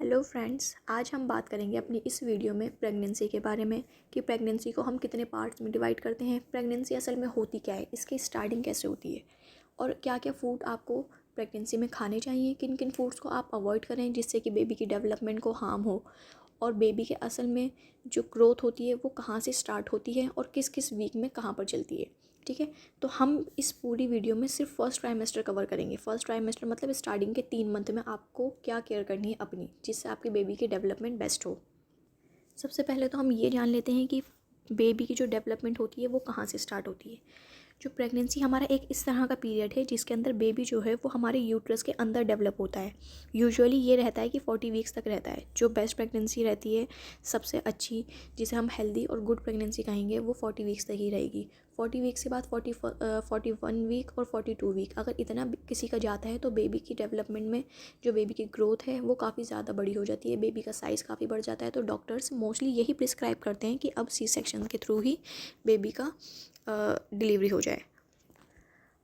Hello friends, आज हम बात करेंगे अपनी इस वीडियो में प्रेगनेंसी के बारे में कि प्रेगनेंसी को हम कितने पार्ट्स में डिवाइड करते हैं, प्रेगनेंसी असल में होती क्या है, इसकी स्टार्टिंग कैसे होती है और क्या क्या फ़ूड आपको प्रेगनेंसी में खाने चाहिए, किन किन फूड्स को आप अवॉइड करें जिससे कि बेबी की डेवलपमेंट को हार्म हो और बेबी के असल में जो ग्रोथ होती है वो कहाँ से स्टार्ट होती है और किस किस वीक में कहाँ पर चलती है। ठीक है, तो हम इस पूरी वीडियो में सिर्फ फर्स्ट ट्राइमेस्टर कवर करेंगे। फर्स्ट ट्राइमेस्टर मतलब स्टार्टिंग के 3 मंथ में आपको क्या केयर करनी है अपनी, जिससे आपकी बेबी की डेवलपमेंट बेस्ट हो। सबसे पहले तो हम ये जान लेते हैं कि बेबी की जो डेवलपमेंट होती है वो कहाँ से स्टार्ट होती है। जो प्रेगनेंसी हमारा एक इस तरह का पीरियड है जिसके अंदर बेबी जो है वो हमारे यूट्रस के अंदर डेवलप होता है। यूजुअली ये रहता है कि 40 वीक्स तक रहता है। जो बेस्ट प्रेगनेंसी रहती है, सबसे अच्छी, जिसे हम हेल्दी और गुड प्रेगनेंसी कहेंगे, वो 40 वीक्स तक ही रहेगी। 40 वीक्स के बाद 41 वीक और 42 वीक अगर इतना किसी का जाता है तो बेबी की डेवलपमेंट में जो बेबी की ग्रोथ है वो काफ़ी ज़्यादा बड़ी हो जाती है, बेबी का साइज़ काफ़ी बढ़ जाता है। तो डॉक्टर्स मोस्टली यही प्रिस्क्राइब करते हैं कि अब सी सेक्शन के थ्रू ही बेबी का डिलीवरी हो जाए।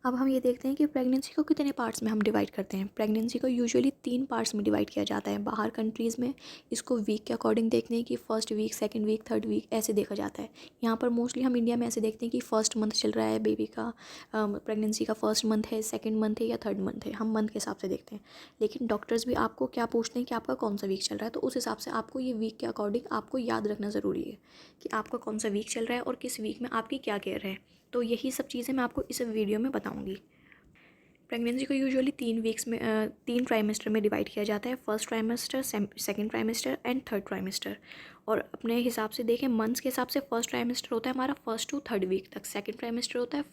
अब हम ये देखते हैं कि प्रेगनेंसी को कितने पार्ट्स में हम डिवाइड करते हैं। प्रेगनेंसी को यूजुअली 3 पार्ट्स में डिवाइड किया जाता है। बाहर कंट्रीज़ में इसको वीक के अकॉर्डिंग देखते हैं कि first week, second week, third week ऐसे देखा जाता है। यहाँ पर मोस्टली हम इंडिया में ऐसे देखते हैं कि फर्स्ट मंथ चल रहा है बेबी का, प्रेगनेंसी का फर्स्ट मंथ है, सेकेंड मंथ है या थर्ड मंथ है, हम मंथ के हिसाब से देखते हैं। लेकिन डॉक्टर्स भी आपको क्या पूछते हैं कि आपका कौन सा वीक चल रहा है, तो उस हिसाब से आपको ये वीक के अकॉर्डिंग आपको याद रखना ज़रूरी है कि आपका कौन सा वीक चल रहा है और किस वीक में आपकी क्या केयर है। तो यही सब चीज़ें मैं आपको इस वीडियो में बताऊँगी। प्रेगनेंसी को यूजुअली 3 वीक्स में 3 ट्राइमेस्टर में डिवाइड किया जाता है। First trimester, second trimester and third trimester. और अपने हिसाब से देखें, मंथ्स के हिसाब से फर्स्ट ट्राइमेस्टर होता है हमारा 1st to 3rd वीक तक, सेकंड ट्राइमेस्टर होता है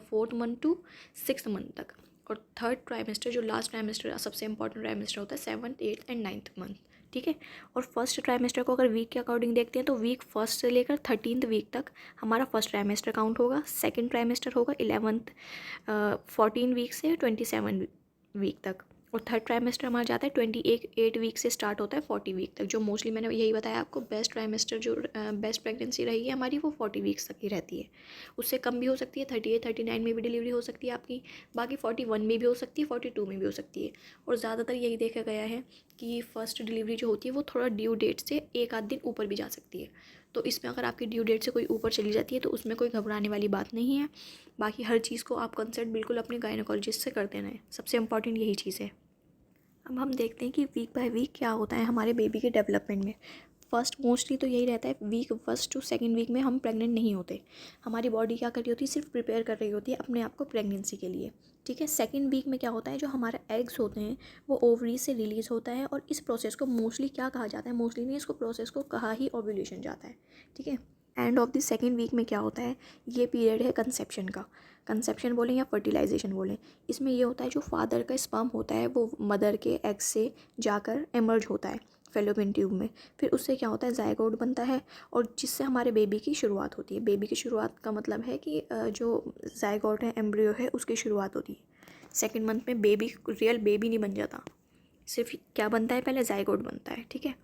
4th month to 6th month तक, और थर्ड ट्राइमेस्टर जो लास्ट ट्राइमेस्टर सबसे इंपॉर्टेंट ट्राइमेस्टर होता है 7th, 8th and 9th month. ठीक है, और फर्स्ट ट्राइमेस्टर को अगर वीक के अकॉर्डिंग देखते हैं तो वीक 1 से लेकर 13th वीक तक हमारा फर्स्ट ट्राइमेस्टर काउंट होगा। सेकंड ट्राइमेस्टर होगा 11th 14 वीक से 27 वीक तक, और थर्ड ट्राइमेस्टर हमारा जाता है 28 वीक से स्टार्ट होता है 40 वीक तक। जो मोस्टली मैंने यही बताया आपको, बेस्ट ट्राइमेस्टर जो बेस्ट प्रेगनेंसी रहेगी हमारी वो 40 वीक्स तक ही रहती है। उससे कम भी हो सकती है, 38 39 में भी डिलीवरी हो सकती है आपकी, बाकी 41 में भी हो सकती है, 42 में भी हो सकती है। और ज़्यादातर यही देखा गया है कि फ़र्स्ट डिलीवरी जो होती है वो थोड़ा ड्यू डेट से एक आध दिन ऊपर भी जा सकती है। तो इसमें अगर आपकी ड्यू डेट से कोई ऊपर चली जाती है तो उसमें कोई घबराने वाली बात नहीं है। बाकी हर चीज़ को आप कंसल्ट बिल्कुल अपने गायनेकोलॉजिस्ट से कर देना है, सबसे इम्पॉर्टेंट यही चीज़ है। अब हम देखते हैं कि वीक बाय वीक क्या होता है हमारे बेबी के डेवलपमेंट में। फर्स्ट मोस्टली तो यही रहता है, वीक 1 to 2nd वीक में हम प्रेग्नेंट नहीं होते। हमारी बॉडी क्या कर रही होती है, सिर्फ प्रिपेयर कर रही होती है अपने आप को प्रेगनेंसी के लिए। ठीक है, सेकंड वीक में क्या होता है, जो हमारे एग्स होते हैं वो ओवरी से रिलीज़ होता है, और इस प्रोसेस को मोस्टली क्या कहा जाता है, मोस्टली नहीं, इसको प्रोसेस को कहा ही ओव्यूलेशन जाता है। ठीक है, end of the second week में क्या होता है, ये पीरियड है कंसेप्शन का। कंसेप्शन बोलें या फर्टिलाइजेशन बोलें, इसमें ये होता है जो फादर का स्पर्म होता है वो मदर के एग से जाकर एमर्ज होता है फेलोपियन ट्यूब में। फिर उससे क्या होता है, जायगोट बनता है, और जिससे हमारे बेबी की शुरुआत होती है। बेबी की शुरुआत का मतलब है कि जो जायगोट है, एम्ब्रियो है, उसकी शुरुआत होती है। सेकेंड मंथ में बेबी रियल बेबी नहीं बन जाता, सिर्फ क्या बनता है, पहले जायगोट बनता है। ठीक है,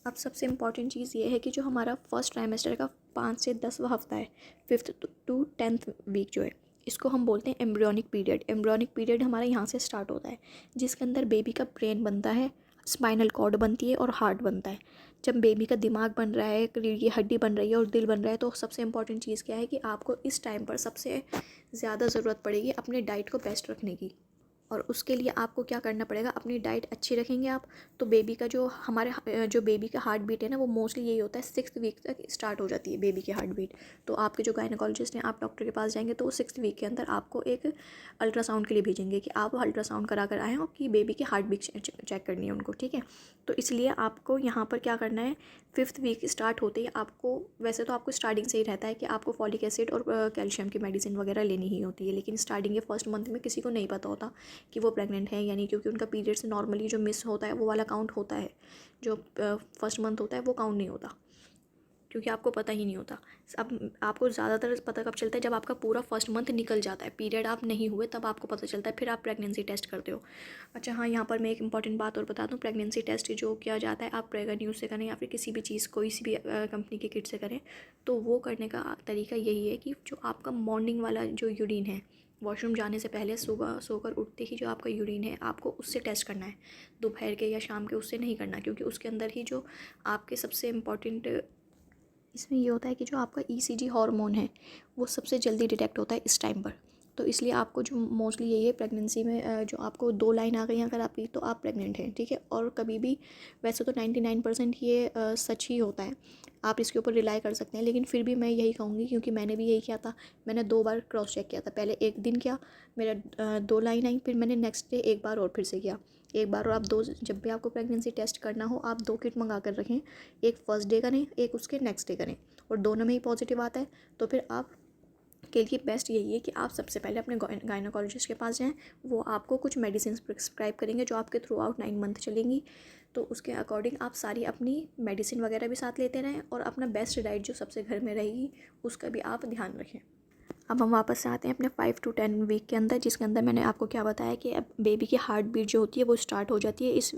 अब सबसे इम्पॉर्टेंट चीज़ ये है कि जो हमारा फर्स्ट ट्राइमेस्टर का 5 से 10वां हफ्ता है, 5th to 10th वीक जो है, इसको हम बोलते हैं एम्ब्रियोनिक पीरियड। एम्ब्रियोनिक पीरियड हमारा यहाँ से स्टार्ट होता है, जिसके अंदर बेबी का ब्रेन बनता है, स्पाइनल कॉर्ड बनती है और हार्ट बनता है। जब बेबी का दिमाग बन रहा है, रीढ़ की हड्डी बन रही है और दिल बन रहा है, तो सबसे इंपॉर्टेंट चीज़ क्या है कि आपको इस टाइम पर सबसे ज़्यादा ज़रूरत पड़ेगी अपने डाइट को बेस्ट रखने की। और उसके लिए आपको क्या करना पड़ेगा, अपनी डाइट अच्छी रखेंगे आप, तो बेबी का जो हमारे जो बेबी का हार्ट बीट है ना, वो मोस्टली यही होता है 6th वीक तक स्टार्ट हो जाती है बेबी की हार्ट बीट। तो आपके जो गायनेकोलॉजिस्ट हैं, आप डॉक्टर के पास जाएंगे तो वो 6th वीक के अंदर आपको एक अल्ट्रासाउंड के लिए भेजेंगे कि आप अल्ट्रासाउंड करा कर आएँ और कि बेबी की हार्ट बीट चेक करनी है उनको। ठीक है, तो इसलिए आपको यहाँ पर क्या करना है, 5th वीक स्टार्ट होते ही आपको, वैसे तो आपको स्टार्टिंग से ही रहता है कि आपको फॉलिक एसिड और कैल्शियम की मेडिसिन वगैरह लेनी ही होती है, लेकिन स्टार्टिंग के फर्स्ट मंथ में किसी को नहीं पता होता कि वो प्रेग्नेंट है या नहीं, क्योंकि उनका पीरियड्स नॉर्मली जो मिस होता है वो वाला काउंट होता है, जो फर्स्ट मंथ होता है वो काउंट नहीं होता, क्योंकि आपको पता ही नहीं होता। अब आपको ज़्यादातर पता कब चलता है, जब आपका पूरा फर्स्ट मंथ निकल जाता है, पीरियड आप नहीं हुए, तब आपको पता चलता है, फिर आप प्रेगनेंसी टेस्ट करते हो। अच्छा हाँ, यहाँ पर मैं एक इंपॉर्टेंट बात और बता दूँ, प्रेगनेंसी टेस्ट जो किया जाता है, आप प्रेगा न्यूज़ से करें या फिर किसी भी चीज़, कोई सी भी कंपनी के किट से करें, तो वो करने का तरीका यही है कि जो आपका मॉर्निंग वाला जो यूरिन है, वॉशरूम जाने से पहले सुबह सोकर उठते ही जो आपका यूरिन है आपको उससे टेस्ट करना है। दोपहर के या शाम के उससे नहीं करना, क्योंकि उसके अंदर ही जो आपके सबसे इम्पॉर्टेंट इसमें ये होता है कि जो आपका ईसीजी हार्मोन है वो सबसे जल्दी डिटेक्ट होता है इस टाइम पर। तो इसलिए आपको जो मोस्टली यही है प्रेगनेंसी में, जो आपको 2 लाइन आ गई अगर आपकी तो आप प्रेग्नेंट हैं, ठीक है। और कभी भी वैसे तो 99% ये सच ही होता है, आप इसके ऊपर रिलाई कर सकते हैं, लेकिन फिर भी मैं यही कहूँगी क्योंकि मैंने भी यही किया था। मैंने 2 बार क्रॉस चेक किया था, पहले एक दिन किया, मेरा 2 लाइन आई, फिर मैंने नेक्स्ट डे एक बार और फिर से किया। एक बार और आप 2, जब भी आपको प्रेगनेंसी टेस्ट करना हो आप 2 किट मंगा कर रखें, एक फर्स्ट डे करें, एक उसके नेक्स्ट डे करें, और दोनों में ही पॉजिटिव आता है तो फिर आप के लिए बेस्ट यही है कि आप सबसे पहले अपने गायनोकोलॉजिस्ट के पास जाएं। वो आपको कुछ मेडिसिन प्रिस्क्राइब करेंगे जो आपके थ्रू आउट 9 मंथ चलेंगी। तो उसके अकॉर्डिंग आप सारी अपनी मेडिसिन वगैरह भी साथ लेते रहें, और अपना बेस्ट डाइट जो सबसे घर में रहेगी उसका भी आप ध्यान रखें। अब हम वापस से आते हैं अपने 5 to 10 वीक के अंदर, जिसके अंदर मैंने आपको क्या बताया कि अब बेबी की हार्ट बीट जो होती है वो स्टार्ट हो जाती है। इस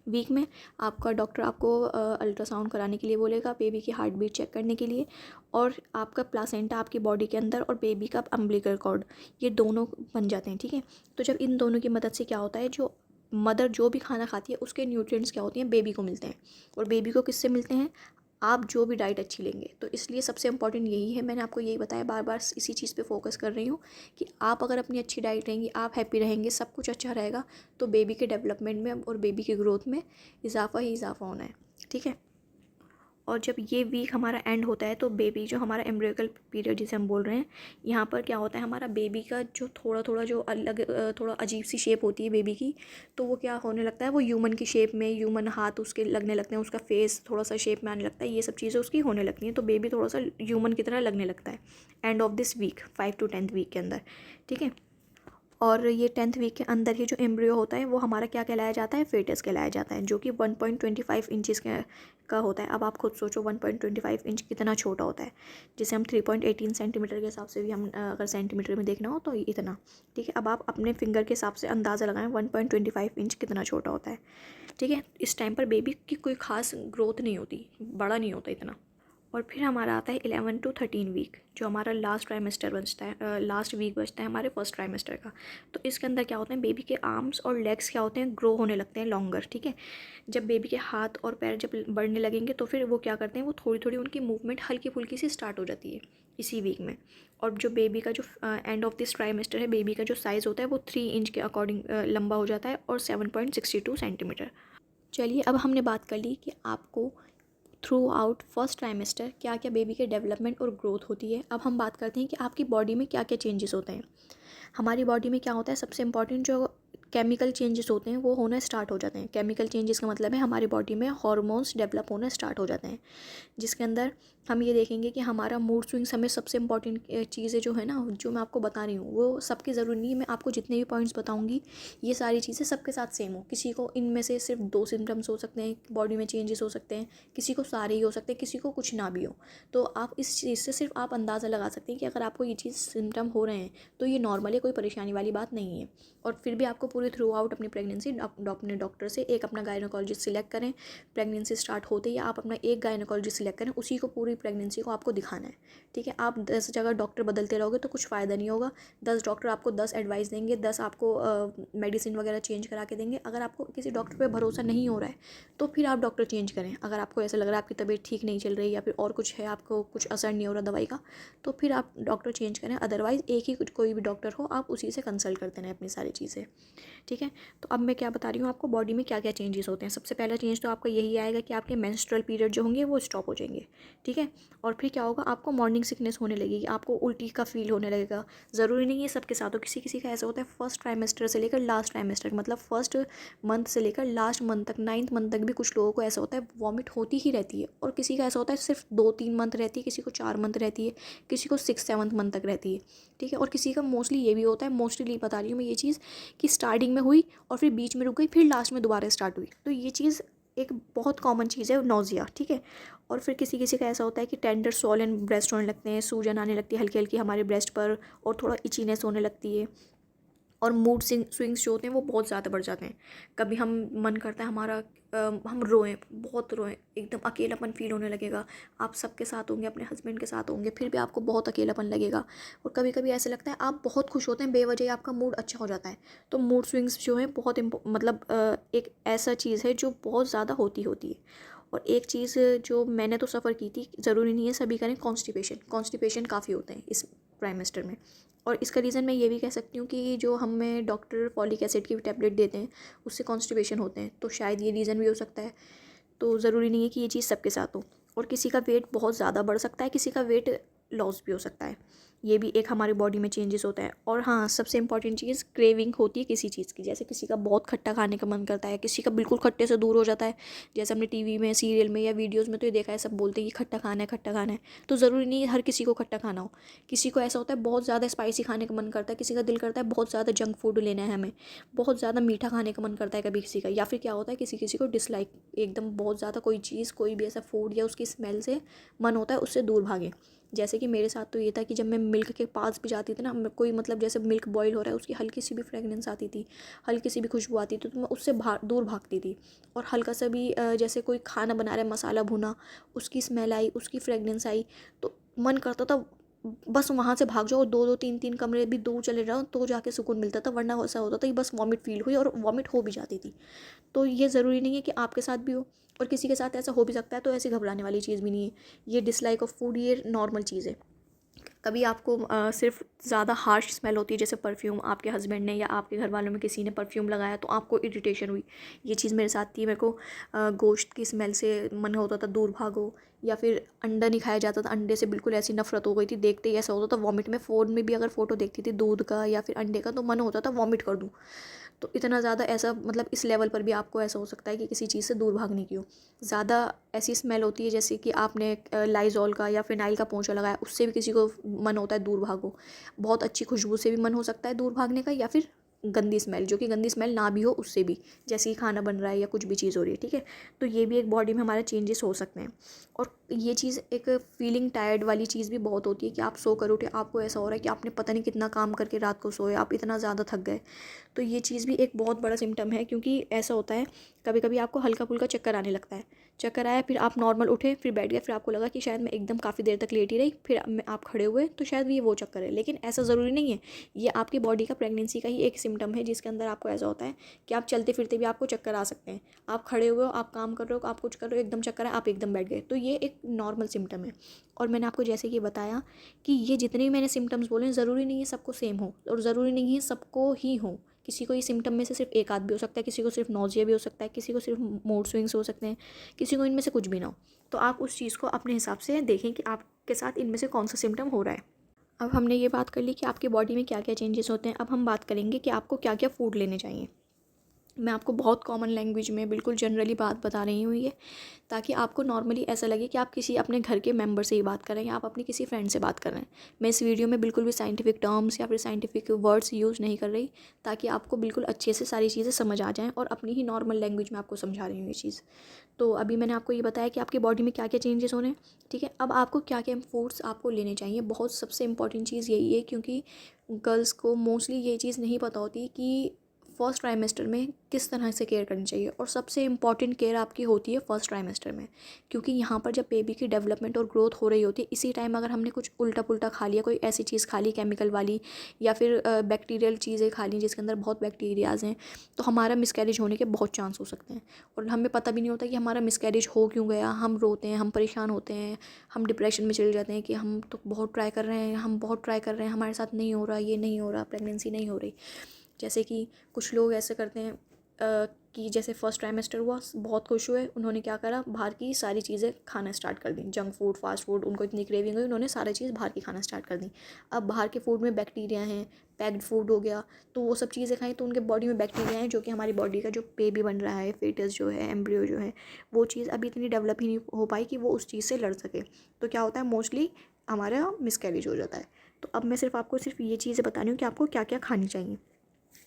वीक में आपका डॉक्टर आपको अल्ट्रासाउंड कराने के लिए बोलेगा, बेबी की हार्ट बीट चेक करने के लिए, और आपका प्लासेंटा आपकी बॉडी के अंदर और बेबी का अम्बिलिकल कॉर्ड, ये दोनों बन जाते हैं, ठीक है। तो जब इन दोनों की मदद से क्या होता है, जो मदर जो भी खाना खाती है उसके न्यूट्रिएंट्स क्या होते हैं, बेबी को मिलते हैं। और बेबी को किससे मिलते हैं, आप जो भी डाइट अच्छी लेंगे। तो इसलिए सबसे इम्पॉर्टेंट यही है, मैंने आपको यही बताया, बार बार इसी चीज़ पे फोकस कर रही हूँ कि आप अगर अपनी अच्छी डाइट रहेंगी, आप हैप्पी रहेंगे, सब कुछ अच्छा रहेगा, तो बेबी के डेवलपमेंट में और बेबी की ग्रोथ में इजाफा ही इजाफा होना है, ठीक है। और जब ये वीक हमारा एंड होता है तो बेबी जो हमारा एम्ब्रियोकल पीरियड जिसे हम बोल रहे हैं, यहाँ पर क्या होता है, हमारा बेबी का जो थोड़ा थोड़ा जो अलग थोड़ा अजीब सी शेप होती है बेबी की, तो वो क्या होने लगता है, वो ह्यूमन की शेप में, ह्यूमन हाथ उसके लगने लगते हैं, उसका फेस थोड़ा सा शेप में आने लगता है, ये सब चीज़ें उसकी होने लगती हैं, तो बेबी थोड़ा सा ह्यूमन की तरह लगने लगता है end of this week, 5 to 10 week के अंदर, ठीक है। और ये 10th वीक के अंदर ही जो एम्ब्रियो होता है वो हमारा क्या कहलाया जाता है, फेटस कहलाया जाता है, जो कि 1.25 इंचज़ का होता है। अब आप खुद सोचो 1.25 इंच कितना छोटा होता है, जिसे हम 3.18 सेंटीमीटर के हिसाब से भी हम अगर सेंटीमीटर में देखना हो तो इतना, ठीक है। अब आप अपने फिंगर के हिसाब से अंदाज़ा लगाएं 1.25 इंच कितना छोटा होता है, ठीक है। इस टाइम पर बेबी की कोई खास ग्रोथ नहीं होती, बड़ा नहीं होता इतना। और फिर हमारा आता है 11 to 13 वीक, जो हमारा लास्ट ट्राइमेस्टर बचता है, लास्ट वीक बचता है हमारे फर्स्ट ट्राइमेस्टर का। तो इसके अंदर क्या होता है, बेबी के आर्म्स और लेग्स क्या होते हैं, ग्रो होने लगते हैं लॉन्गर, ठीक है। जब बेबी के हाथ और पैर जब बढ़ने लगेंगे तो फिर वो क्या करते हैं, वो थोड़ी थोड़ी उनकी मूवमेंट हल्की फुल्की सी स्टार्ट हो जाती है इसी वीक में। और जो बेबी का जो एंड ऑफ दिस ट्राइमेस्टर है, बेबी का जो साइज़ होता है वो 3 इंच के अकॉर्डिंग लंबा हो जाता है, और 7.62 सेंटीमीटर। चलिए अब हमने बात कर ली कि आपको थ्रू आउट फर्स्ट ट्राइमेस्टर क्या क्या बेबी के डेवलपमेंट और ग्रोथ होती है। अब हम बात करते हैं कि आपकी बॉडी में क्या क्या चेंजेस होते हैं। हमारी बॉडी में क्या होता है, सबसे इम्पॉर्टेंट जो केमिकल चेंजेस होते हैं वो होना स्टार्ट हो जाते हैं। केमिकल चेंजेस का मतलब है हमारी बॉडी में हार्मोन्स डेवलप होना स्टार्ट हो जाते हैं, जिसके अंदर हम ये देखेंगे कि हमारा मूड स्विंग्स हमें सबसे इम्पॉर्टेंट चीज़ें जो है ना, जो मैं आपको बता रही हूँ वो सबकी ज़रूरी नहीं है। मैं आपको जितने भी पॉइंट्स बताऊँगी ये सारी चीज़ें सबके साथ सेम हो, किसी को इनमें से सिर्फ 2 सिम्टम्स हो सकते हैं, बॉडी में चेंजेस हो सकते हैं, किसी को सारे ही हो सकते हैं, किसी को कुछ ना भी हो। तो आप इस चीज़ से सिर्फ आप अंदाज़ा लगा सकते हैं कि अगर आपको ये चीज़ सिम्टम हो रहे हैं तो ये नॉर्मल है, कोई परेशानी वाली बात नहीं है। और फिर भी आपको पूरी थ्रू आउट अपनी प्रेगनेंसी अपने डॉक्टर से एक अपना गायनोकोलॉजिस्ट सिलेक्ट करें। प्रेगनेंसी स्टार्ट होते ही आप अपना एक गायनोकोलॉजिस्ट सिलेक्ट करें, उसी को पूरी प्रेगनेंसी को आपको दिखाना है, ठीक है। आप 10 जगह डॉक्टर बदलते रहोगे तो कुछ फ़ायदा नहीं होगा। 10 डॉक्टर आपको 10 एडवाइस देंगे, 10 आपको मेडिसिन वगैरह चेंज करा के देंगे। अगर आपको किसी डॉक्टर पे भरोसा नहीं हो रहा है तो फिर आप डॉक्टर चेंज करें। अगर आपको ऐसा लग रहा है आपकी तबीयत ठीक नहीं चल रही या फिर और कुछ है, आपको कुछ असर नहीं हो रहा दवाई का, तो फिर आप डॉक्टर चेंज करें। अदरवाइज़ एक ही कोई भी डॉक्टर हो आप उसी से कंसल्ट करते रहें अपनी सारी चीज़ें, ठीक है। तो अब मैं क्या बता रही हूँ आपको, बॉडी में क्या क्या चेंजेस होते हैं। सबसे पहला चेंज तो आपका यही आएगा कि आपके मेंस्ट्रुअल पीरियड जो होंगे वो स्टॉप हो जाएंगे, ठीक है। और फिर क्या होगा, आपको मॉर्निंग सिकनेस होने लगेगी, आपको उल्टी का फील होने लगेगा। ज़रूरी नहीं है सबके साथ हो, किसी किसी का ऐसा होता है फर्स्ट ट्राइमेस्टर से लेकर लास्ट ट्राइमेस्टर, मतलब फर्स्ट मंथ से लेकर लास्ट मंथ तक, 9th मंथ तक भी कुछ लोगों को ऐसा होता है वॉमिट होती ही रहती है। और किसी का ऐसा होता है सिर्फ 2-3 मंथ रहती है, किसी को 4 मंथ रहती है, किसी को 6-7 मंथ तक रहती है, ठीक है। और किसी का मोस्टली ये भी होता है, मोस्टली बता रही हूँ मैं ये चीज़, कि स्टार्टिंग में हुई और फिर बीच में रुक गई, फिर लास्ट में दोबारा स्टार्ट हुई। तो ये चीज़ एक बहुत कॉमन चीज़ है, नोज़िया, ठीक है। और फिर किसी किसी का ऐसा होता है कि टेंडर स्वॉलन ब्रेस्ट होने लगते हैं, सूजन आने लगती है हल्की हल्की हमारे ब्रेस्ट पर, और थोड़ा इचीनेस होने लगती है। और मूड स्विंग्स जो होते हैं वो बहुत ज़्यादा बढ़ जाते हैं। कभी हम मन करता है हमारा हम रोएं, बहुत रोएं, एकदम अकेलापन फ़ील होने लगेगा। आप सबके साथ होंगे, अपने हस्बैंड के साथ होंगे, फिर भी आपको बहुत अकेलापन लगेगा। और कभी कभी ऐसे लगता है आप बहुत खुश होते हैं, बेवजह ही आपका मूड अच्छा हो जाता है। तो मूड स्विंग्स जो है बहुत मतलब एक ऐसा चीज़ है जो बहुत ज़्यादा होती है। और एक चीज़ जो मैंने तो सफ़र की थी, ज़रूरी नहीं है सभी करें, कॉन्स्टिपेशन। कॉन्स्टिपेशन काफ़ी होते हैं इस ट्राइमेस्टर में। और इसका रीज़न मैं ये भी कह सकती हूँ कि जो हमें डॉक्टर फॉलिक एसिड की टैबलेट देते हैं उससे कॉन्स्टिपेशन होते हैं, तो शायद ये रीज़न भी हो सकता है। तो ज़रूरी नहीं है कि ये चीज़ सबके साथ हो। और किसी का वेट बहुत ज़्यादा बढ़ सकता है, किसी का वेट लॉस भी हो सकता है। ये भी एक हमारी बॉडी में चेंजेस होता है। और हाँ, सबसे इंपॉर्टेंट चीज़ क्रेविंग होती है किसी चीज़ की। जैसे किसी का बहुत खट्टा खाने का मन करता है, किसी का बिल्कुल खट्टे से दूर हो जाता है। जैसे हमने टीवी में, सीरियल में या वीडियोज़ में तो ये देखा है, सब बोलते हैं कि खट्टा खाना है, खट्टा खाना है। तो ज़रूरी नहीं है हर किसी को खट्टा खाना हो। किसी को ऐसा होता है बहुत ज़्यादा स्पाइसी खाने का मन करता है, किसी का दिल करता है बहुत ज़्यादा जंक फूड लेना है हमें, बहुत ज़्यादा मीठा खाने का मन करता है कभी किसी का। या फिर क्या होता है किसी किसी को डिसलाइक, एकदम बहुत ज़्यादा कोई चीज़, कोई भी ऐसा फूड या उसकी स्मेल से मन होता है उससे दूर भागें। जैसे कि मेरे साथ तो ये था कि जब मैं मिल्क के पास भी जाती थी ना, कोई मतलब जैसे मिल्क बॉईल हो रहा है, उसकी हल्की सी भी फ्रेगनेंस आती थी, हल्की सी भी खुशबू आती थी, तो मैं उससे दूर भागती थी। और हल्का सा भी जैसे कोई खाना बना रहा है, मसाला भुना, उसकी स्मेल आई, उसकी फ्रेगनेंस आई, तो मन करता था बस वहाँ से भाग जाओ, दो दो तीन तीन कमरे भी दूर चले जाओ तो जाके सुकून मिलता था। वरना ऐसा होता था कि बस वॉमिट फील हुई और वॉमिट हो भी जाती थी। तो ये ज़रूरी नहीं है कि आपके साथ भी हो, और किसी के साथ ऐसा हो भी सकता है, तो ऐसी घबराने वाली चीज़ भी नहीं है। ये डिसलाइक ऑफ फूड ये नॉर्मल चीज़ है। कभी आपको सिर्फ ज़्यादा हार्श स्मेल होती है, जैसे परफ्यूम, आपके हस्बैंड ने या आपके घर वालों में किसी ने परफ्यूम लगाया तो आपको इरिटेशन हुई। ये चीज़ मेरे साथ थी। मेरे को गोश्त की स्मेल से मन होता था दूर भागो। या फिर अंडा नहीं खाया जाता था, अंडे से बिल्कुल ऐसी नफरत हो गई थी, देखते ही ऐसा होता था वॉमिट। में फ़ोन में भी अगर फ़ोटो देखती थी दूध का या फिर अंडे का तो मन होता था वॉमिट कर दूँ। तो इतना ज़्यादा ऐसा, मतलब इस लेवल पर भी आपको ऐसा हो सकता है कि किसी चीज़ से दूर भागने की हो। ज़्यादा ऐसी स्मेल होती है जैसे कि आपने लाइज़ॉल का या फिनाइल का पोंछा लगाया, उससे भी किसी को मन होता है दूर भागो। बहुत अच्छी खुशबू से भी मन हो सकता है दूर भागने का, या फिर गंदी स्मेल, जो कि गंदी स्मेल ना भी हो उससे भी, जैसे कि खाना बन रहा है या कुछ भी चीज़ हो रही है, ठीक है। तो ये भी एक बॉडी में हमारे चेंजेस हो सकते हैं। और ये चीज़ एक फीलिंग टायर्ड वाली चीज़ भी बहुत होती है कि आप सो कर उठे, आपको ऐसा हो रहा है कि आपने पता नहीं कितना काम करके रात को सोए, आप इतना ज़्यादा थक गए। तो ये चीज़ भी एक बहुत बड़ा सिम्टम है, क्योंकि ऐसा होता है कभी कभी आपको हल्का फुल्का चक्कर आने लगता है। चक्कर आया, फिर आप नॉर्मल उठे, फिर बैठ गए, फिर आपको लगा कि शायद मैं एकदम काफ़ी देर तक लेटी रही, फिर आप खड़े हुए तो शायद ये वो चक्कर है। लेकिन ऐसा ज़रूरी नहीं है। ये आपकी बॉडी का प्रेगनेंसी का ही एक सिम्टम है, जिसके अंदर आपको ऐसा होता है कि आप चलते फिरते भी आपको चक्कर आ सकते हैं। आप खड़े हुए हो, आप काम कर रहे हो, आप कुछ कर रहे हो, एकदम चक्कर है, आप एकदम बैठ गए, तो ये एक नॉर्मल सिम्टम है। और मैंने आपको जैसे कि बताया कि ये जितने भी मैंने सिम्टम्स बोले हैं, ज़रूरी नहीं है सबको सेम हो, और ज़रूरी नहीं है सबको ही हो। किसी को ये सिम्टम में से सिर्फ एक आध भी हो सकता है, किसी को सिर्फ नोज़िया भी हो सकता है, किसी को सिर्फ मूड स्विंग्स हो सकते हैं, किसी को इनमें से कुछ भी ना हो। तो आप उस चीज़ को अपने हिसाब से देखें कि आपके साथ इनमें से कौन सा सिम्टम हो रहा है। अब हमने ये बात कर ली कि आपकी बॉडी में क्या क्या चेंजेस होते हैं। अब हम बात करेंगे कि आपको क्या क्या फूड लेने चाहिए। मैं आपको बहुत कॉमन लैंग्वेज में बिल्कुल जनरली बात बता रही हूँ ये, ताकि आपको नॉर्मली ऐसा लगे कि आप किसी अपने घर के मेंबर से ही बात कर रहे हैं या आप अपनी किसी फ्रेंड से बात कर रहे हैं। मैं इस वीडियो में बिल्कुल भी साइंटिफिक टर्म्स या फिर साइंटिफिक वर्ड्स यूज़ नहीं कर रही, ताकि आपको बिल्कुल अच्छे से सारी चीज़ें समझ आ जाएँ, और अपनी ही नॉर्मल लैंग्वेज में आपको समझा रही हूँ ये चीज़। तो अभी मैंने आपको ये बताया कि आपकी बॉडी में क्या क्या चेंजेस हो रहे हैं, ठीक है। अब आपको क्या क्या फूड्स आपको लेने चाहिए। बहुत सबसे इंपॉर्टेंट चीज़ यही है, क्योंकि गर्ल्स को मोस्टली ये चीज़ नहीं पता होती कि फर्स्ट ट्राइमेस्टर में किस तरह से केयर करनी चाहिए। और सबसे इम्पॉर्टेंट केयर आपकी होती है फर्स्ट ट्राइमेस्टर में, क्योंकि यहाँ पर जब बेबी की डेवलपमेंट और ग्रोथ हो रही होती है, इसी टाइम अगर हमने कुछ उल्टा पुल्टा खा लिया, कोई ऐसी चीज़ खा ली केमिकल वाली, या फिर बैक्टीरियल चीज़ें खा ली जिसके अंदर बहुत बैक्टीरियाज हैं, तो हमारा मिसकैरेज होने के बहुत चांस हो सकते हैं। और हमें पता भी नहीं होता कि हमारा मिसकैरेज हो क्यों गया। हम रोते हैं, हम परेशान होते हैं, हम डिप्रेशन में चले जाते हैं कि हम तो बहुत ट्राई कर रहे हैं, हम बहुत ट्राई कर रहे हैं, हमारे साथ नहीं हो रहा, ये नहीं हो रहा, प्रेगनेंसी नहीं हो रही। जैसे कि कुछ लोग ऐसे करते हैं कि जैसे फर्स्ट ट्राइमेस्टर हुआ, बहुत खुश हुए, उन्होंने क्या करा, बाहर की सारी चीज़ें खाना स्टार्ट कर दी, जंक फूड, फास्ट फूड, उनको इतनी क्रेविंग हुई, उन्होंने सारी चीज़ बाहर की खाना स्टार्ट कर दी। अब बाहर के फूड में बैक्टीरिया हैं, पैक्ड फूड हो गया, तो वो सब चीज़ें खाएं तो उनके बॉडी में बैक्टीरिया हैं, जो कि हमारी बॉडी का जो बेबी बन रहा है, फेटस जो है, एम्ब्रियो जो है, वो चीज़ अभी इतनी डेवलप ही नहीं हो पाई कि वो उस चीज़ से लड़ सके। तो क्या होता है, मोस्टली हमारा मिसकैरेज हो जाता है। तो अब मैं सिर्फ आपको सिर्फ ये चीज़ें बता रही हूँ कि आपको क्या क्या खानी चाहिए।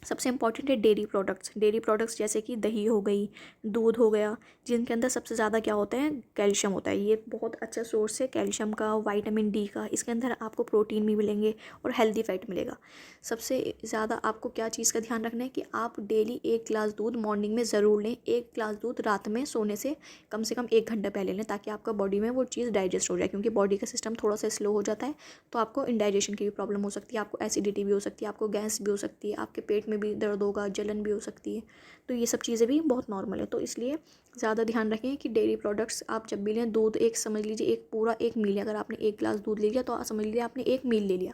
सबसे इम्पॉर्टेंट है डेयरी प्रोडक्ट्स। डेयरी प्रोडक्ट्स जैसे कि दही हो गई, दूध हो गया, जिनके अंदर सबसे ज़्यादा क्या होता है, कैल्शियम होता है। ये बहुत अच्छा सोर्स है कैल्शियम का, विटामिन डी का। इसके अंदर आपको प्रोटीन भी मिलेंगे और हेल्दी फैट मिलेगा। सबसे ज़्यादा आपको क्या चीज़ का ध्यान रखना है कि आप डेली 1 गिलास दूध मॉर्निंग में ज़रूर लें, 1 गिलास दूध रात में सोने से कम 1 घंटा पहले लें, ताकि आपका बॉडी में वो चीज़ डाइजेस्ट हो जाए, क्योंकि बॉडी का सिस्टम थोड़ा सा स्लो हो जाता है तो आपको इंडाइजेशन की भी प्रॉब्लम हो सकती है, आपको एसिडिटी भी हो सकती है, आपको गैस भी हो सकती है, आपके पेट में भी दर्द होगा, जलन भी हो सकती है। तो ये सब चीज़ें भी बहुत नॉर्मल है। तो इसलिए ज़्यादा ध्यान रखें कि डेयरी प्रोडक्ट्स आप जब भी लें, दूध एक समझ लीजिए एक पूरा 1 मील है, अगर आपने 1 गिलास दूध ले लिया तो समझ लीजिए आपने 1 मील ले लिया।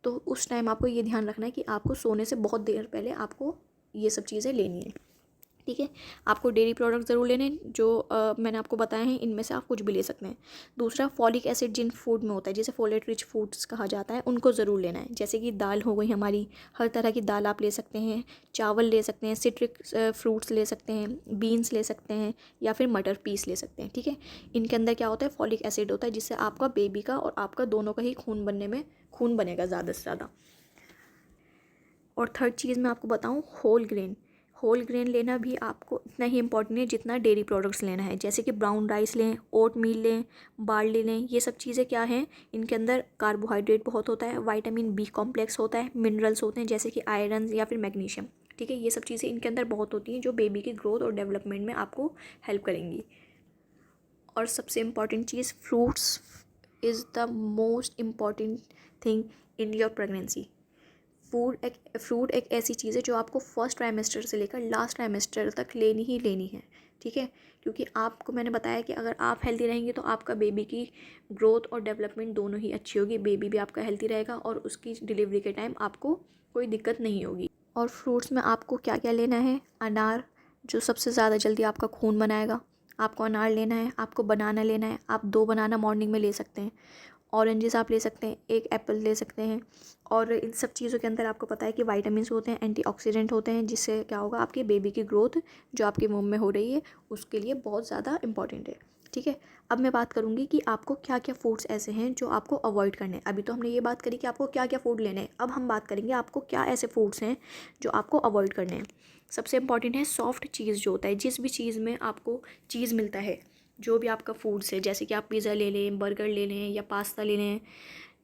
तो उस टाइम आपको ये ध्यान रखना है कि आपको सोने से बहुत देर पहले आपको ये सब चीज़ें लेनी है, ठीक है। आपको डेयरी प्रोडक्ट ज़रूर लेने हैं, जो मैंने आपको बताए हैं, इनमें से आप कुछ भी ले सकते हैं। दूसरा, फॉलिक एसिड जिन फूड में होता है, जिसे फोलेट रिच फूड्स कहा जाता है, उनको ज़रूर लेना है। जैसे कि दाल हो गई हमारी, हर तरह की दाल आप ले सकते हैं, चावल ले सकते हैं, सिट्रिक फ्रूट्स ले सकते हैं, बीन्स ले सकते हैं, या फिर मटर पीस ले सकते हैं, ठीक है। इनके अंदर क्या होता है, फॉलिक एसिड होता है, जिससे आपका बेबी का और आपका दोनों का ही खून बनेगा ज़्यादा से ज़्यादा। और थर्ड चीज़ मैं आपको बताऊँ, होल ग्रेन लेना भी आपको इतना ही इम्पॉर्टेंट है जितना डेयरी प्रोडक्ट्स लेना है। जैसे कि ब्राउन राइस लें, ओट मील लें, बार्ली लें। ये सब चीज़ें क्या हैं, इनके अंदर कार्बोहाइड्रेट बहुत होता है, विटामिन बी कॉम्प्लेक्स होता है, मिनरल्स होते हैं जैसे कि आयरन या फिर मैग्नीशियम, ठीक है। ये सब चीज़ें इनके अंदर बहुत होती हैं जो बेबी की ग्रोथ और डेवलपमेंट में आपको हेल्प करेंगी। और सबसे important cheese, fruits is the most important thing in your pregnancy. Fruit एक ऐसी चीज़ है जो आपको फर्स्ट ट्राइमेस्टर से लेकर लास्ट ट्राइमेस्टर तक लेनी ही लेनी है, ठीक है। क्योंकि आपको मैंने बताया कि अगर आप हेल्दी रहेंगे तो आपका बेबी की ग्रोथ और डेवलपमेंट दोनों ही अच्छी होगी, बेबी भी आपका हेल्दी रहेगा और उसकी डिलीवरी के टाइम आपको कोई दिक्कत नहीं होगी। और फ्रूट्स में आपको क्या क्या लेना है, अनार जो सबसे ज़्यादा जल्दी आपका खून बनाएगा, आपको अनार लेना है, आपको बनाना लेना है, आप 2 बनाना मॉर्निंग में ले सकते हैं, ऑरेंजेस आप ले सकते हैं, 1 एप्पल ले सकते हैं। और इन सब चीज़ों के अंदर आपको पता है कि विटामिन्स होते हैं, एंटीऑक्सीडेंट होते हैं, जिससे क्या होगा, आपके बेबी की ग्रोथ जो आपके मुंह में हो रही है उसके लिए बहुत ज़्यादा इंपॉर्टेंट है, ठीक है। अब मैं बात करूँगी कि आपको क्या क्या फूड्स ऐसे हैं जो आपको अवॉइड करने हैं। अभी तो हमने ये बात करी कि आपको क्या क्या फूड लेने हैं, अब हम बात करेंगे आपको क्या ऐसे फूड्स हैं जो आपको अवॉइड करने हैं। सबसे इम्पॉर्टेंट है सॉफ्ट चीज़ जो होता है, जिस भी चीज़ में आपको चीज़ मिलता है, जो भी आपका फूड्स है, जैसे कि आप पिज़्ज़ा ले लें, बर्गर ले लें या पास्ता ले लें,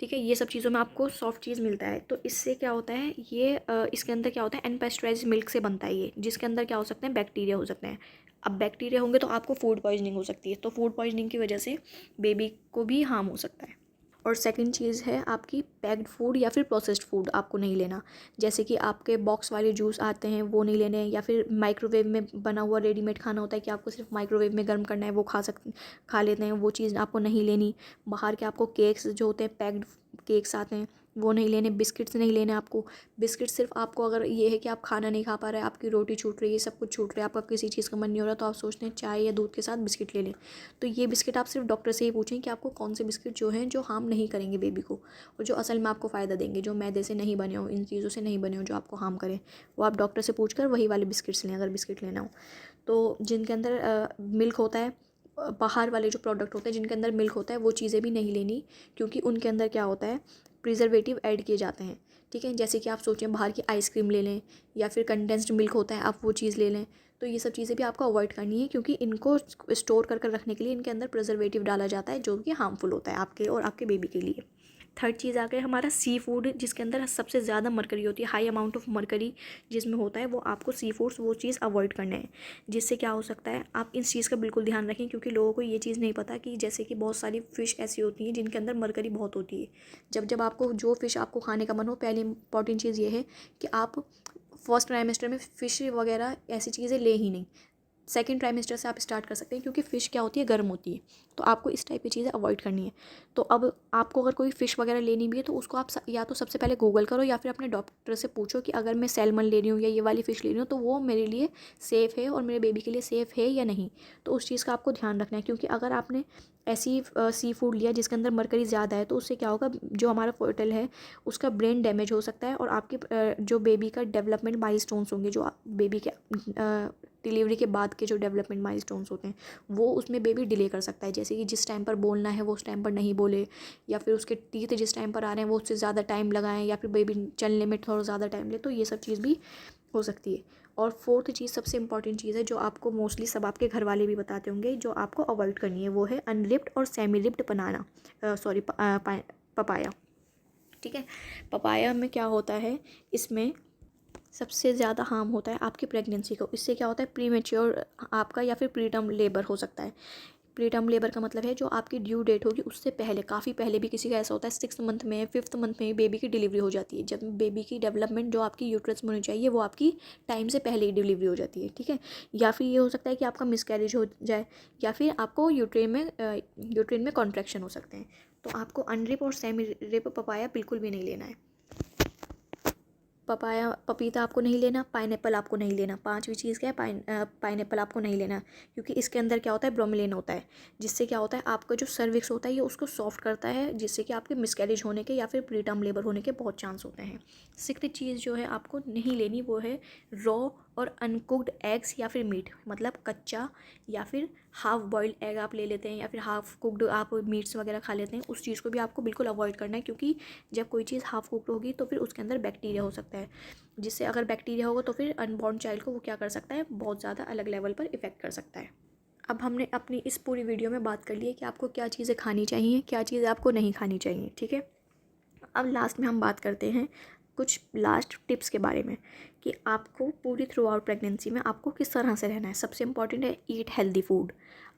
ठीक है। ये सब चीज़ों में आपको सॉफ्ट चीज़ मिलता है, तो इससे क्या होता है, ये इसके अंदर क्या होता है, अनपेस्चराइज्ड मिल्क से बनता है ये, जिसके अंदर क्या हो सकते हैं, बैक्टीरिया हो सकते हैं। अब बैक्टीरिया होंगे तो आपको फूड पॉइजनिंग हो सकती है, तो फूड पॉइजनिंग की वजह से बेबी को भी हार्म हो सकता है। और सेकंड चीज़ है आपकी पैक्ड फूड या फिर प्रोसेस्ड फूड आपको नहीं लेना। जैसे कि आपके बॉक्स वाले जूस आते हैं वो नहीं लेने, या फिर माइक्रोवेव में बना हुआ रेडीमेड खाना होता है कि आपको सिर्फ माइक्रोवेव में गर्म करना है, वो खा लेते हैं, वो चीज़ आपको नहीं लेनी। बाहर के आपको केक्स जो होते हैं, पैक्ड केक्स आते हैं, वो नहीं लेने। बिस्किट्स नहीं लेने आपको। बिस्किट सिर्फ आपको अगर ये है कि आप खाना नहीं खा पा रहे, आपकी रोटी छूट रही है, सब कुछ छूट रहा है, आपका किसी चीज़ का मन नहीं हो रहा, तो आप सोचते हैं चाय या दूध के साथ बिस्किट ले लें। तो ये बिस्किट आप सिर्फ डॉक्टर से ही पूछें कि आपको कौन से बिस्किट जो हैं जो हार्म नहीं करेंगे बेबी को, और जो असल में आपको फ़ायदा देंगे, जो मैदे से नहीं बने हो, इन चीज़ों से नहीं बने हो जो आपको हार्म करें, वो आप डॉक्टर से पूछ कर वही वाले बिस्किट्स लें अगर बिस्किट लेना हो। तो जिनके अंदर मिल्क होता है, बाहर वाले जो प्रोडक्ट होते हैं जिनके अंदर मिल्क होता है, वो चीज़ें भी नहीं लेनी, क्योंकि उनके अंदर क्या होता है, प्रिजर्वेटिव ऐड किए जाते हैं, ठीक है। जैसे कि आप सोचें बाहर की आइसक्रीम ले लें, या फिर कंडेंस्ड मिल्क होता है, आप वो चीज़ ले लें। तो ये सब चीज़ें भी आपको अवॉइड करनी है, क्योंकि इनको स्टोर कर रखने के लिए इनके अंदर प्रिजर्वेटिव डाला जाता है, जो कि हार्मफुल होता है आपके और आपके बेबी के लिए। थर्ड चीज़ आ गया हमारा सी फूड, जिसके अंदर सबसे ज़्यादा मरकरी होती है, हाई अमाउंट ऑफ मरकरी जिसमें होता है, वो आपको सी फूड्स वो चीज़ अवॉइड करना है। जिससे क्या हो सकता है, आप इस चीज़ का बिल्कुल ध्यान रखें, क्योंकि लोगों को ये चीज़ नहीं पता कि जैसे कि बहुत सारी फ़िश ऐसी होती हैं जिनके अंदर मरकरी बहुत होती है। जब आपको जो फ़िश आपको खाने का मन हो, पहली इंपॉर्टेंट चीज़ ये है कि आप फर्स्ट ट्राइमेस्टर में फ़िश वगैरह ऐसी चीज़ें ले ही नहीं। सेकंड ट्राइमेस्टर से आप स्टार्ट कर सकते हैं, क्योंकि फ़िश क्या होती है, गर्म होती है, तो आपको इस टाइप की चीज़ें अवॉइड करनी है। तो अब आपको अगर कोई फ़िश वगैरह लेनी भी है तो उसको आप या तो सबसे पहले गूगल करो, या फिर अपने डॉक्टर से पूछो कि अगर मैं सैल्मन ले रही हूँ या ये वाली फ़िश ले रही हूँ तो वो मेरे लिए सेफ़ है और मेरे बेबी के लिए सेफ़ है या नहीं। तो उस चीज़ का आपको ध्यान रखना है, क्योंकि अगर आपने ऐसी सी फूड लिया जिसके अंदर मरकरी ज़्यादा है, तो उससे क्या होगा, जो हमारा फर्टल है उसका ब्रेन डैमेज हो सकता है, और आपके जो बेबी का डेवलपमेंट माइलस्टोन्स होंगे, जो बेबी के डिलीवरी के बाद के जो डेवलपमेंट माइलस्टोन्स होते हैं वो उसमें बेबी डिले कर सकता है, जैसे कि जिस टाइम पर बोलना है वो उस टाइम पर नहीं बोले, या फिर उसके टीथ जिस टाइम पर आ रहे हैं वो उससे ज़्यादा टाइम लगाएं, या फिर बेबी चलने में थोड़ा ज़्यादा टाइम ले, तो ये सब चीज़ भी हो सकती है। और फोर्थ चीज़, सबसे इंपॉर्टेंट चीज़ है जो आपको मोस्टली सब आपके घर वाले भी बताते होंगे, जो आपको अवॉइड करनी है, वो है अनरिप्ड और सेमी रिप्ड बनाना, पपाया। ठीक है, पपाया में क्या होता है, इसमें सबसे ज़्यादा हार्म होता है आपकी प्रेगनेंसी को। इससे क्या होता है, प्रीमेच्योर आपका या फिर प्रीटर्म लेबर हो सकता है। प्रीटर्म लेबर का मतलब है जो आपकी ड्यू डेट होगी उससे पहले, काफ़ी पहले भी किसी का ऐसा होता है 6 मंथ में, 5th मंथ में बेबी की डिलीवरी हो जाती है। जब बेबी की डेवलपमेंट जो आपकी यूट्रस में होनी चाहिए वो आपकी टाइम से पहले ही डिलीवरी हो जाती है। ठीक है, या फिर ये हो सकता है कि आपका मिसकैरेज हो जाए, या फिर आपको यूट्रेन में कॉन्ट्रैक्शन हो सकते हैं। तो आपको अनरिप और सेमी रिप पपाया बिल्कुल भी नहीं लेना है। पपीता आपको नहीं लेना, पाइनएप्पल आपको नहीं लेना। पांचवी चीज़ क्या है, पाइनएप्पल आपको नहीं लेना, क्योंकि इसके अंदर क्या होता है, ब्रोमेलिन होता है, जिससे क्या होता है आपका जो सर्विक्स होता है ये उसको सॉफ्ट करता है, जिससे कि आपके मिसकैरेज होने के या फिर प्रीटर्म लेबर होने के बहुत चांस होते हैं। सिक्स्थ चीज़ जो है आपको नहीं लेनी वो है रॉ और अनकुक्ड एग्स या फिर मीट, मतलब कच्चा या फिर हाफ बॉइल्ड एग आप ले लेते हैं, या फिर हाफ कुक्ड आप मीट्स वगैरह खा लेते हैं, उस चीज़ को भी आपको बिल्कुल अवॉइड करना है, क्योंकि जब कोई चीज़ हाफ कुक्ड होगी तो फिर उसके अंदर बैक्टीरिया हो सकता है, जिससे अगर बैक्टीरिया होगा तो फिर अनबॉर्न चाइल्ड को वो क्या कर सकता है, बहुत ज़्यादा अलग लेवल पर इफेक्ट कर सकता है। अब हमने अपनी इस पूरी वीडियो में बात कर ली है कि आपको क्या चीज़ें खानी चाहिए, क्या चीज़ें आपको नहीं खानी चाहिए। ठीक है, अब लास्ट में हम बात करते हैं कुछ लास्ट टिप्स के बारे में, कि आपको पूरी थ्रू आउट प्रेगनेंसी में आपको किस तरह से रहना है। सबसे इम्पॉर्टेंट है ईट हेल्दी फूड,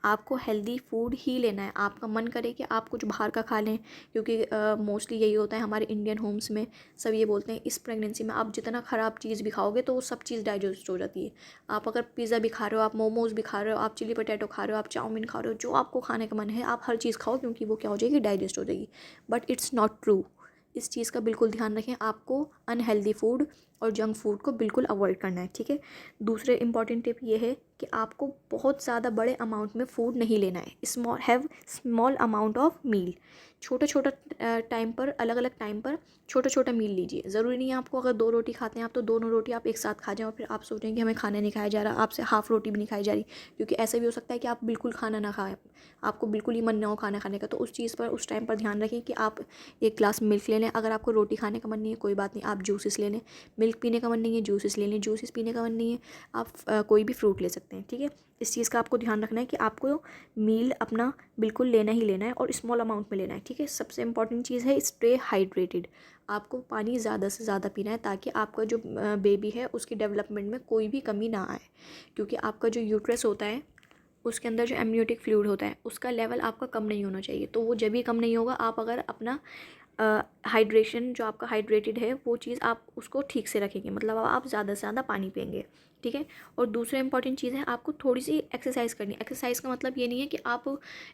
आपको हेल्दी फूड ही लेना है। आपका मन करे कि आप कुछ बाहर का खा लें, क्योंकि मोस्टली यही होता है हमारे इंडियन होम्स में, सब ये बोलते हैं इस प्रेगनेंसी में आप जितना ख़राब चीज़ भी खाओगे तो वो सब चीज़ डाइजेस्ट हो जाती है। आप अगर पिज़्ज़ा भी खा रहे हो, आप मोमोज़ भी खा रहे हो, आप चिली पटेटो खा रहे हो, आप चाउमीन खा रहे हो, जो आपको खाने का मन है आप हर चीज़ खाओ, क्योंकि वो क्या हो जाएगी, डाइजेस्ट हो जाएगी। बट इट्स नॉट ट्रू, इस चीज़ का बिल्कुल ध्यान रखें, आपको अनहेल्दी फूड और जंक फूड को बिल्कुल अवॉइड करना है। ठीक है, दूसरे इंपॉर्टेंट टिप ये है कि आपको बहुत ज़्यादा बड़े अमाउंट में फ़ूड नहीं लेना है। Have small amount of meal, छोटा छोटा टाइम पर, अलग अलग टाइम पर छोटा छोटा मील लीजिए। ज़रूरी नहीं है आपको अगर 2 रोटी खाते हैं आप तो दोनों रोटी आप एक साथ खा जाओ, फिर आप सोचें कि हमें खाना नहीं खाया जा रहा, आपसे हाफ़ रोटी भी नहीं खाई जा रही, क्योंकि ऐसा भी हो सकता है कि आप बिल्कुल खाना ना खाएं, आपको बिल्कुल ही मन ना हो खाना खाने का। तो उस चीज़ पर, उस टाइम पर ध्यान रखें कि आप एक ग्लास मिल्क ले लें। अगर आपको रोटी खाने का मन नहीं है कोई बात नहीं, आप जूसेस ले लें। मिल्क पीने का मन नहीं है, जूसेस ले लें। जूसेस पीने का मन नहीं है, आप कोई भी फ्रूट ले सकते हैं। ठीक है, इस चीज़ का आपको ध्यान रखना है कि आपको मील अपना बिल्कुल लेना ही लेना है और स्मॉल अमाउंट में लेना है। ठीक है, सबसे इंपॉर्टेंट चीज़ है स्टे हाइड्रेटेड, आपको पानी ज़्यादा से ज़्यादा पीना है, ताकि आपका जो बेबी है उसकी डेवलपमेंट में कोई भी कमी ना आए, क्योंकि आपका जो यूट्रस होता है उसके अंदर जो एमनियोटिक फ्लूइड होता है उसका लेवल आपका कम नहीं होना चाहिए। तो वो जब भी कम नहीं होगा, आप अगर अपना हाइड्रेशन जो आपका हाइड्रेटेड है वो चीज़ आप उसको ठीक से रखेंगे, मतलब आप ज़्यादा से ज़्यादा पानी पिएंगे। ठीक है, और दूसरा इंपॉर्टेंट चीज़ है आपको थोड़ी सी एक्सरसाइज करनी है। एक्सरसाइज का मतलब ये नहीं है कि आप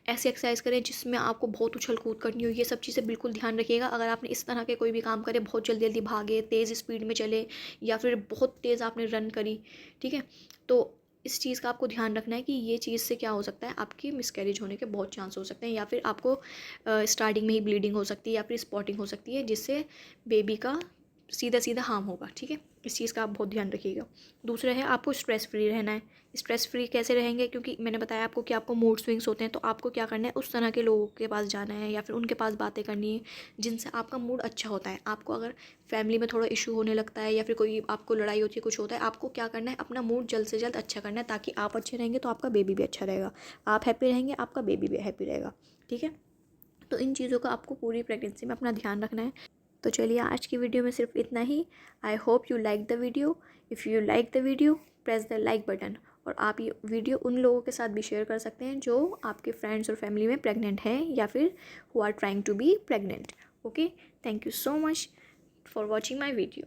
ऐसे एक्सरसाइज करें जिसमें आपको बहुत उछल कूद करनी हो, ये सब चीज़ें बिल्कुल ध्यान रखिएगा। अगर आपने इस तरह के कोई भी काम करे, बहुत जल्दी जल्दी भागे, तेज़ स्पीड में चले, या फिर बहुत तेज़ आपने रन करी, ठीक है, तो इस चीज़ का आपको ध्यान रखना है कि ये चीज़ से क्या हो सकता है, आपकी मिसकैरेज होने के बहुत चांस हो सकते हैं, या फिर आपको स्टार्टिंग में ही ब्लीडिंग हो सकती है, या फिर स्पॉटिंग हो सकती है, जिससे बेबी का सीधा सीधा हार्म होगा। ठीक है, इस चीज़ का आप बहुत ध्यान रखिएगा। दूसरा है आपको स्ट्रेस फ्री रहना है। स्ट्रेस फ्री कैसे रहेंगे, क्योंकि मैंने बताया आपको कि आपको मूड स्विंग्स होते हैं, तो आपको क्या करना है, उस तरह के लोगों के पास जाना है या फिर उनके पास बातें करनी है जिनसे आपका मूड अच्छा होता है। आपको अगर फैमिली में थोड़ा इशू होने लगता है या फिर कोई आपको लड़ाई होती है, कुछ होता है, आपको क्या करना है, अपना मूड जल्द से जल्द अच्छा करना है, ताकि आप अच्छे रहेंगे तो आपका बेबी भी अच्छा रहेगा, आप हैप्पी रहेंगे आपका बेबी भी हैप्पी रहेगा। ठीक है, तो इन चीज़ों का आपको पूरी प्रेगनेंसी में अपना ध्यान रखना है। तो चलिए आज की वीडियो में सिर्फ इतना ही। I hope you like the video. If you like the video press the like button, और आप ये वीडियो उन लोगों के साथ भी शेयर कर सकते हैं जो आपके फ्रेंड्स और फैमिली में प्रेग्नेंट हैं या फिर who are trying to be pregnant. Okay, thank you so much for watching my video.